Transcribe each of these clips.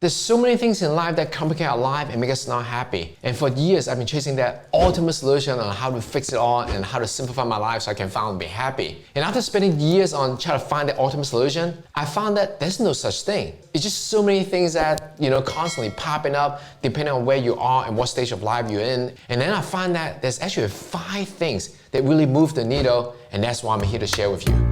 There's so many things in life that complicate our life and make us not happy. And for years, I've been chasing that ultimate solution on how to fix it all and how to simplify my life so I can finally be happy. And after spending years on trying to find the ultimate solution, I found that there's no such thing. It's just so many things that, constantly popping up depending on where you are and what stage of life you're in. And then I find that there's actually 5 things that really move the needle, and that's what I'm here to share with you.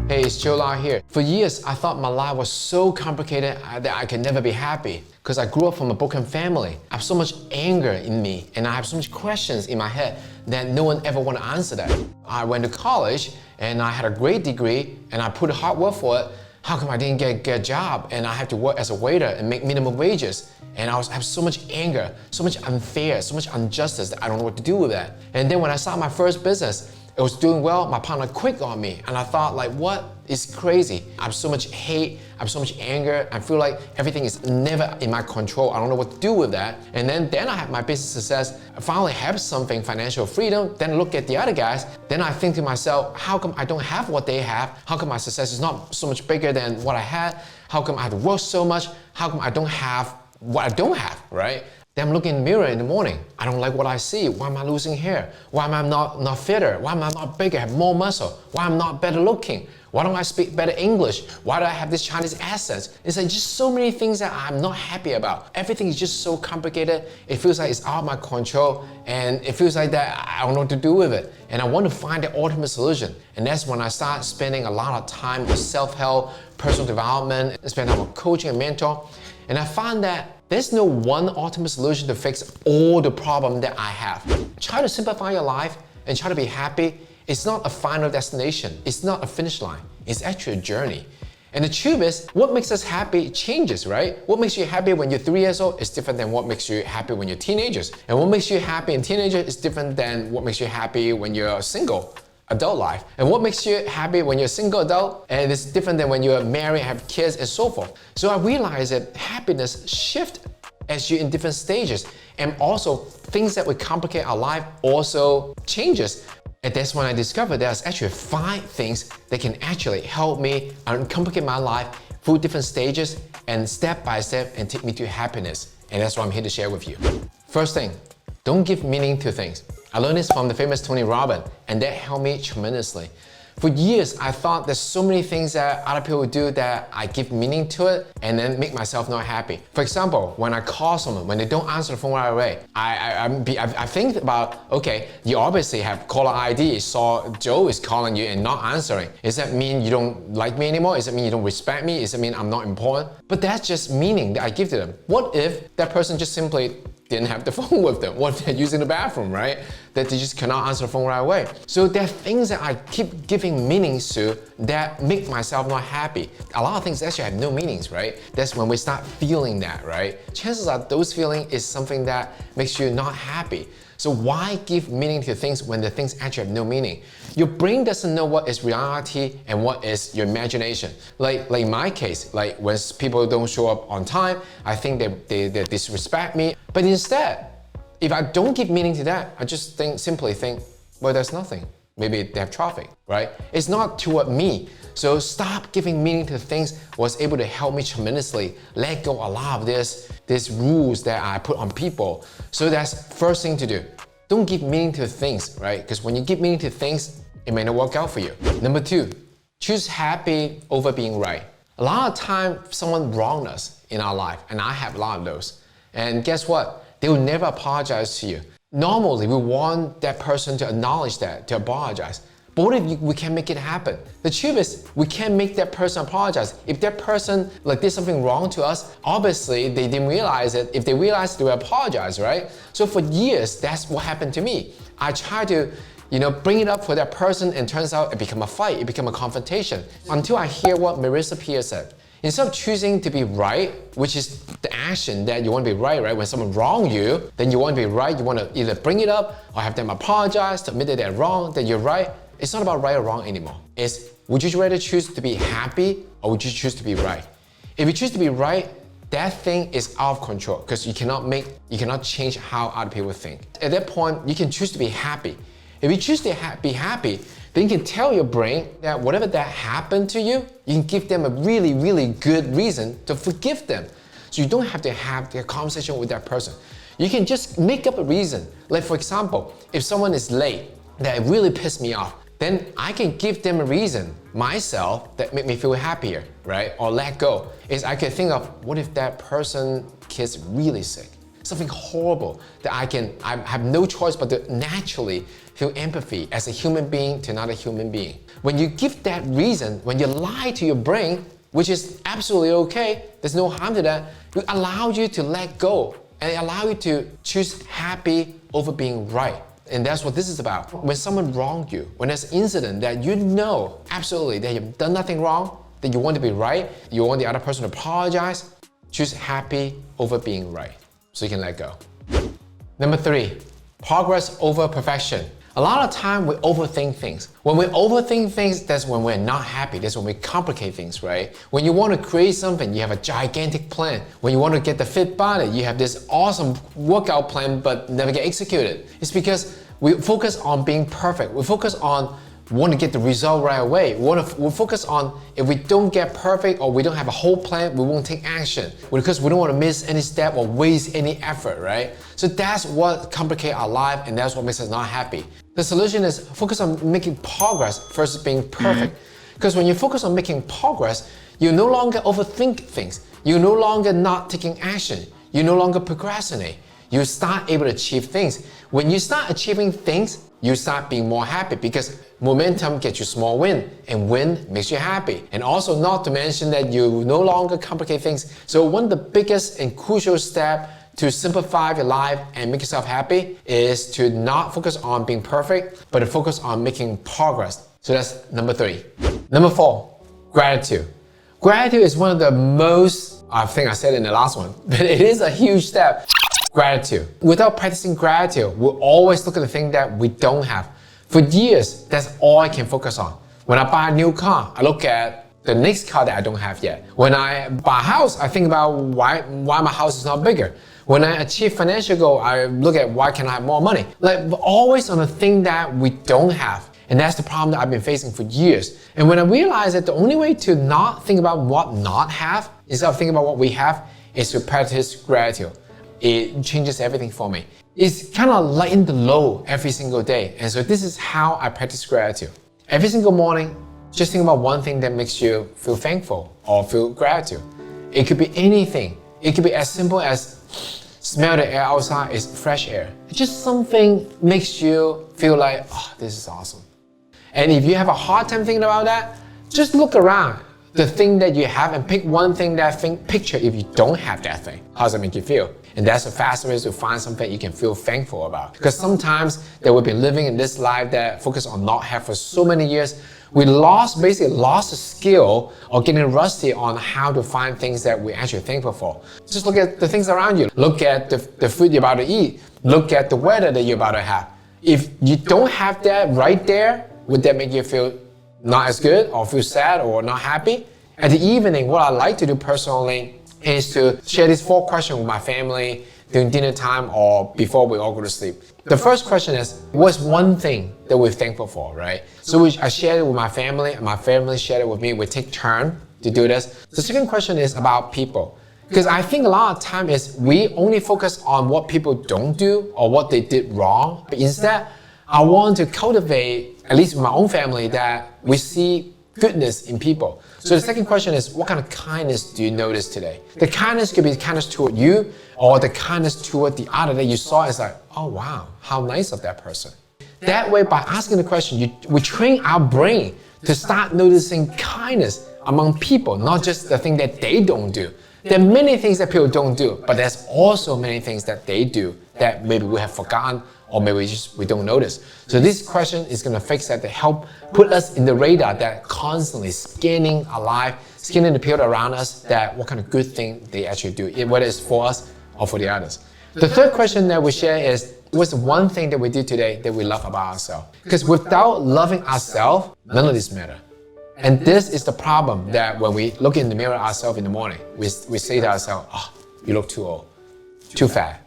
Hey, it's Joe Lau here. For years, I thought my life was so complicated that I could never be happy because I grew up from a broken family. I have so much anger in me and I have so much questions in my head that no one ever want to answer that. I went to college and I had a great degree and I put hard work for it. How come I didn't get a job and I have to work as a waiter and make minimum wages? And I have so much anger, so much unfair, so much injustice that I don't know what to do with that. And then when I started my first business, it was doing well, my partner quit on me, and I thought like, what is crazy? I have so much hate, I have so much anger, I feel like everything is never in my control, I don't know what to do with that. And then I have my business success, I finally have something, financial freedom, then look at the other guys, then I think to myself, how come I don't have what they have? How come my success is not so much bigger than what I had? How come I have to work so much? How come I don't have what I don't have, right? Then I'm looking in the mirror in the morning. I don't like what I see. Why am I losing hair? Why am I not fitter? Why am I not bigger, have more muscle? Why am I not better looking? Why don't I speak better English? Why do I have this Chinese accent? It's like just so many things that I'm not happy about. Everything is just so complicated. It feels like it's out of my control and it feels like that I don't know what to do with it. And I want to find the ultimate solution. And that's when I start spending a lot of time with self-help, personal development, spend time with coaching and mentor. And I found that there's no one ultimate solution to fix all the problems that I have. Try to simplify your life and try to be happy. It's not a final destination. It's not a finish line. It's actually a journey. And the truth is, what makes us happy changes, right? What makes you happy when you're 3 years old is different than what makes you happy when you're teenagers. And what makes you happy in teenager is different than what makes you happy when you're single. Adult life. And what makes you happy when you're a single adult, and it's different than when you're married, have kids, and so forth. So I realized that happiness shifts as you're in different stages, and also things that would complicate our life also changes. And that's when I discovered there's actually 5 things that can actually help me uncomplicate my life through different stages and step by step and take me to happiness. And that's what I'm here to share with you. First thing, don't give meaning to things. I learned this from the famous Tony Robbins, and that helped me tremendously. For years, I thought there's so many things that other people do that I give meaning to it and then make myself not happy. For example, when I call someone, when they don't answer the phone right away, I think about, okay, you obviously have caller ID, saw Joe is calling you and not answering. Does that mean you don't like me anymore? Does that mean you don't respect me? Does that mean I'm not important? But that's just meaning that I give to them. What if that person just simply didn't have the phone with them? What if they're using the bathroom, right? That they just cannot answer the phone right away. So there are things that I keep giving meanings to that make myself not happy. A lot of things actually have no meanings, right? That's when we start feeling that, right? Chances are those feelings is something that makes you not happy. So why give meaning to things when the things actually have no meaning? Your brain doesn't know what is reality and what is your imagination. Like in my case, like when people don't show up on time, I think they disrespect me. But instead, if I don't give meaning to that, I just simply think, well, there's nothing. Maybe they have traffic, right? It's not toward me. So stop giving meaning to things was able to help me tremendously. Let go a lot of these rules that I put on people. So that's first thing to do. Don't give meaning to things, right? Because when you give meaning to things, it may not work out for you. Number 2, choose happy over being right. A lot of time, someone wronged us in our life, and I have a lot of those. And guess what? They will never apologize to you. Normally, we want that person to acknowledge that, to apologize. But what if we can't make it happen? The truth is, we can't make that person apologize. If that person did something wrong to us, obviously they didn't realize it. If they realized, they would apologize, right? So for years, that's what happened to me. I tried to bring it up for that person, and turns out it became a fight, it became a confrontation. Until I hear what Marissa Peer said. Instead of choosing to be right, which is the action that you want to be right? When someone wrongs you, then you want to be right. You want to either bring it up or have them apologize, to admit that they're wrong, that you're right. It's not about right or wrong anymore. It's, would you rather choose to be happy or would you choose to be right? If you choose to be right, that thing is out of control because you cannot change how other people think. At that point, you can choose to be happy. If you choose to be happy, then you can tell your brain that whatever that happened to you, you can give them a really, really good reason to forgive them. So you don't have to have the conversation with that person. You can just make up a reason. Like for example, if someone is late, that really pissed me off, then I can give them a reason myself that make me feel happier, right? Or let go. Is I can think of, what if that person gets really sick? Something horrible that I have no choice but to naturally feel empathy as a human being to another human being. When you give that reason, when you lie to your brain, which is absolutely okay, there's no harm to that, it allows you to let go and it allows you to choose happy over being right. And that's what this is about. When someone wronged you, when there's an incident that you know absolutely that you've done nothing wrong, that you want to be right, you want the other person to apologize, choose happy over being right, so you can let go. Number 3, progress over perfection. A lot of time we overthink things. When we overthink things, that's when we're not happy. That's when we complicate things, right? When you want to create something, you have a gigantic plan. When you want to get the fit body, you have this awesome workout plan but never get executed. It's because we focus on being perfect. We focus on want to get the result right away. We focus on, if we don't get perfect or we don't have a whole plan, we won't take action because we don't want to miss any step or waste any effort, right? So that's what complicates our life and that's what makes us not happy. The solution is focus on making progress versus being perfect. Because when you focus on making progress, you no longer overthink things. You no longer not taking action. You no longer procrastinate. You start able to achieve things. When you start achieving things, you start being more happy because momentum gets you small win and win makes you happy. And also not to mention that you no longer complicate things. So one of the biggest and crucial steps to simplify your life and make yourself happy is to not focus on being perfect, but to focus on making progress. So that's number 3. Number 4, gratitude. Gratitude is one of the most, I think I said in the last one, but it is a huge step. Gratitude. Without practicing gratitude, we'll always look at the thing that we don't have. For years, that's all I can focus on. When I buy a new car, I look at the next car that I don't have yet. When I buy a house, I think about why my house is not bigger. When I achieve financial goal, I look at why can I have more money. Like always on the thing that we don't have. And that's the problem that I've been facing for years. And when I realized that the only way to not think about what not have, instead of thinking about what we have, is to practice gratitude. It changes everything for me. It's kind of lighten the load every single day. And so this is how I practice gratitude. Every single morning, just think about one thing that makes you feel thankful or feel gratitude. It could be anything. It could be as simple as smell the air outside is fresh air. Just something makes you feel like, oh, this is awesome. And if you have a hard time thinking about that, just look around the thing that you have and pick one thing picture if you don't have that thing. How does it make you feel? And that's the fastest way to find something you can feel thankful about. Because sometimes that we've been living in this life that focus on not have for so many years, we basically lost the skill or getting rusty on how to find things that we're actually thankful for. Just look at the things around you. Look at the food you're about to eat. Look at the weather that you're about to have. If you don't have that right there, would that make you feel not as good or feel sad or not happy? At the evening, what I like to do personally is to share these 4 questions with my family during dinner time or before we all go to sleep. The first question is, what's one thing that we're thankful for, right? So I share it with my family and my family share it with me. We take turn to do this. The second question is about people. Because I think a lot of time is we only focus on what people don't do or what they did wrong. But instead, I want to cultivate, at least with my own family, that we see goodness in people. So the second question is, what kind of kindness do you notice today? The kindness could be kindness toward you or the kindness toward the other that you saw is like, oh wow, how nice of that person. That way, by asking the question, we train our brain to start noticing kindness among people, not just the thing that they don't do. There are many things that people don't do, but there's also many things that they do that maybe we have forgotten or maybe we don't notice. So this question is going to fix that to help put us in the radar that constantly scanning our life, scanning the people around us, that what kind of good thing they actually do, whether it's for us or for the others. The third question that we share is, what's the one thing that we did today that we love about ourselves? Because without loving ourselves, none of this matter. And this is the problem, that when we look in the mirror ourselves in the morning, we say to ourselves, oh, you look too old, too fat,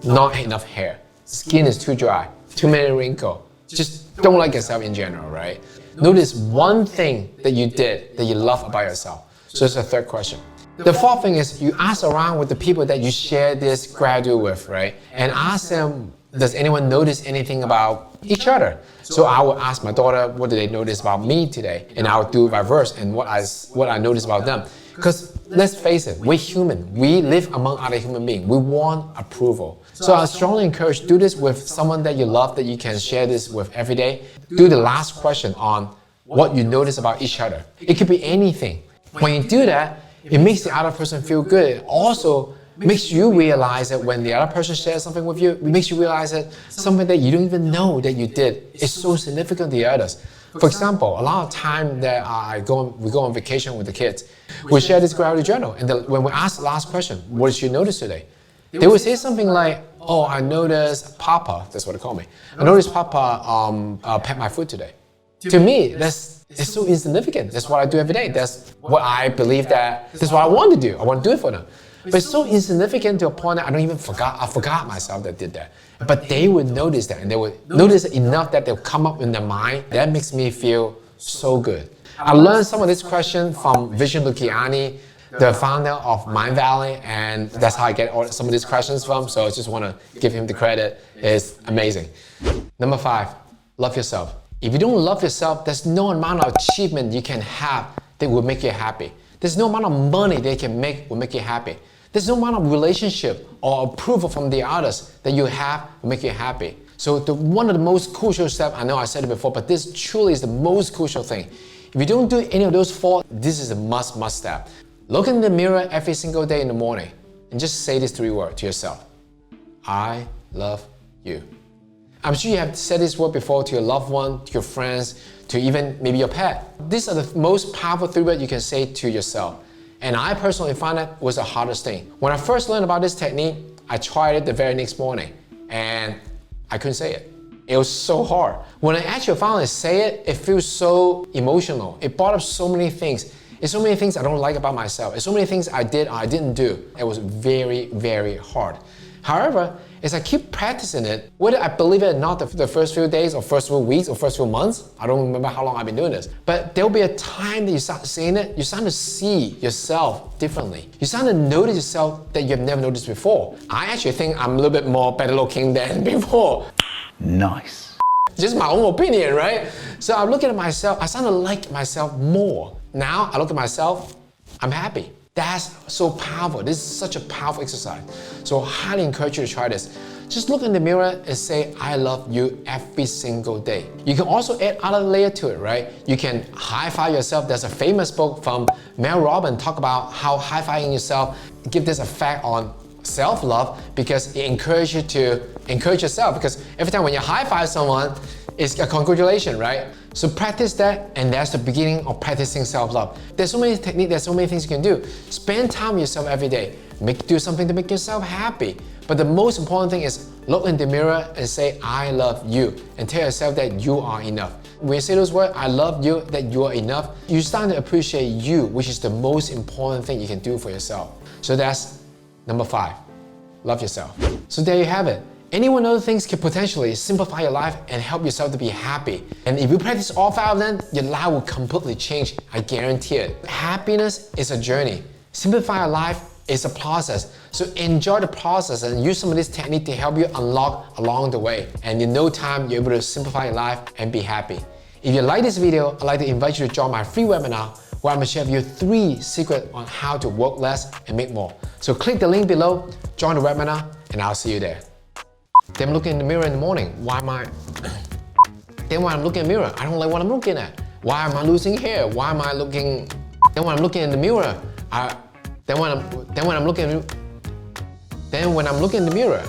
not enough hair, skin is too dry, too many wrinkles. Just don't like yourself in general, right? Notice one thing that you did that you love about yourself. So it's the third question. The fourth thing is you ask around with the people that you share this gratitude with, right? And ask them, does anyone notice anything about each other? So I will ask my daughter, what do they notice about me today? And I'll do reverse and what I notice about them. Because let's face it, we're human. We live among other human beings. We want approval. So I strongly encourage, do this with someone that you love, that you can share this with every day. Do the last question on what you notice about each other. It could be anything. When you do that, it makes the other person feel good. It also makes you realize that when the other person shares something with you, it makes you realize that something that you don't even know that you did is so significant to the others. For example, a lot of time that we go on vacation with the kids, we share this gratitude journal, and when we ask the last question, what did you notice today? They would say something like, oh, I noticed Papa, that's what they call me, I noticed Papa pet my food today. To me, it's so insignificant. That's what I do every day. That's what I believe that's what I want to do. I want to do it for them. But it's so insignificant to a point that I forgot myself that did that. But they would notice that, and they would notice enough that they'll come up in their mind. That makes me feel so good. I learned some of this question from Vishen Lukiani, the founder of Mind Valley, and that's how I get some of these questions from. So I just want to give him the credit. It's amazing. Number 5, love yourself. If you don't love yourself, there's no amount of achievement you can have that will make you happy. There's no amount of money they can make will make you happy. There's no amount of relationship or approval from the others that you have will make you happy. So one of the most crucial steps, I know I said it before, but this truly is the most crucial thing. If you don't do any of those 4, this is a must step. Look in the mirror every single day in the morning and just say these 3 words to yourself. I love you. I'm sure you have said this word before to your loved one, to your friends, to even maybe your pet. These are the most powerful 3 words you can say to yourself. And I personally found that was the hardest thing. When I first learned about this technique, I tried it the very next morning and I couldn't say it. It was so hard. When I actually finally say it, it feels so emotional. It brought up so many things. There's so many things I don't like about myself. There's so many things I did or I didn't do. It was very, very hard. However, as I keep practicing it, whether I believe it or not the first few days or first few weeks or first few months, I don't remember how long I've been doing this, but there'll be a time that you start saying it, you start to see yourself differently. You start to notice yourself that you've never noticed before. I actually think I'm a little bit more better looking than before. Nice. Just my own opinion, right? So I'm looking at myself, I start to like myself more. Now I look at myself, I'm happy. That's so powerful. This is such a powerful exercise. So I highly encourage you to try this. Just look in the mirror and say, I love you every single day. You can also add other layer to it, right? You can high-five yourself. There's a famous book from Mel Robbins talk about how high-fiving yourself give this effect on self-love because it encourages you to encourage yourself, because every time when you high-five someone, it's a congratulation, right? So practice that, and that's the beginning of practicing self-love. There's so many techniques, there's so many things you can do. Spend time with yourself every day. Do something to make yourself happy. But the most important thing is look in the mirror and say, I love you, and tell yourself that you are enough. When you say those words, I love you, that you are enough, you start to appreciate you, which is the most important thing you can do for yourself. So that's number 5, love yourself. So there you have it. Any one of those things can potentially simplify your life and help yourself to be happy. And if you practice all 5 of them, your life will completely change. I guarantee it. Happiness is a journey. Simplify your life is a process. So enjoy the process and use some of this technique to help you unlock along the way. And in no time, you're able to simplify your life and be happy. If you like this video, I'd like to invite you to join my free webinar where I'm going to share with you 3 secrets on how to work less and make more. So click the link below, join the webinar, and I'll see you there. Then I'm looking in the mirror in the morning. Then when I'm looking in the mirror, I don't like what I'm looking at. Why am I losing hair? Why am I looking? Then when I'm looking in the mirror, then when I'm looking in the mirror,